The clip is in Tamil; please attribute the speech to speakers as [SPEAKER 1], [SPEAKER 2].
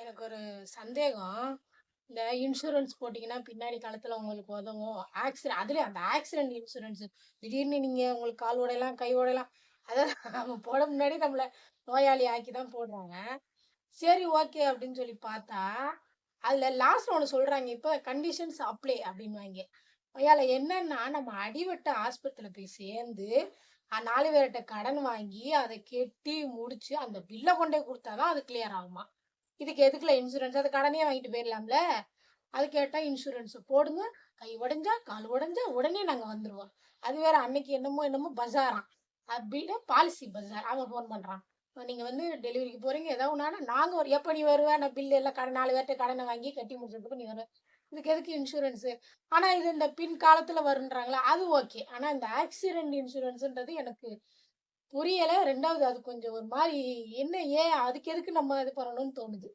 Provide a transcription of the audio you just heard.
[SPEAKER 1] எனக்கு ஒரு சந்தேகம். இந்த இன்சூரன்ஸ் போட்டீங்கன்னா, பின்னாடி காலத்துல உங்களுக்கு உதவும். அதுலயும் அந்த ஆக்சிடென்ட் இன்சூரன்ஸ் திடீர்னு நீங்க உங்களுக்கு கால் உடையலாம், கை உடையலாம். அதான் நம்ம போட முன்னாடி நம்மள நோயாளி ஆக்கி தான் போடுறாங்க. சரி ஓகே அப்படின்னு சொல்லி பார்த்தா, அதுல லாஸ்ட்ல ஒண்ணு சொல்றாங்க. இப்ப கண்டிஷன்ஸ் அப்ளை அப்படின்னுவாய்ங்க. அதுல என்னன்னா, நம்ம அடிபட்டு ஆஸ்பத்திரியில போய் சேர்ந்து, 4 பேர்ட்ட கடன் வாங்கி, அத கெட்டி முடிச்சு, அந்த பில்ல கொண்டோய் குடுத்தா தான் அது கிளியர் ஆகுமாம். இதுக்கு எதுக்குல இன்சூரன்ஸ்? அது கடனே வாங்கிட்டு போயிரலாம்ல. அது கேட்டா இன்சூரன்ஸ் போடுங்க. கை உடைஞ்சா, கால் உடைஞ்சா உடனே நாங்க வந்துருவோம். அது வேற அன்னைக்கு என்னமோ பஜாராம். அப்படின்னு பாலிசி பஜார். அவன் ஃபோன் பண்றான். நீங்க வந்து டெலிவரிக்கு போறீங்க. ஏதாவது ஒண்ணுனா நாங்க எப்ப நீ வருவ? நான் பில் எல்லாம் 4 பேர்ட்ட கடன வாங்கி கட்டி முடிச்சதுக்கு நீ வருவ. இதுக்கு எதுக்கு இன்சூரன்ஸ்? ஆனா இது இந்த பின் காலத்துல வரும்ன்றாங்கல்ல, அது ஓகே. ஆனா இந்த ஆக்சிடென்ட் இன்சூரன்ஸ்ன்றது எனக்கு புரியல. 2வது அது கொஞ்சம் ஒரு மாரி என்ன ஏன் அதுக்கு எதுக்கு நம்ம இது பண்ணணும்னு தோணுது.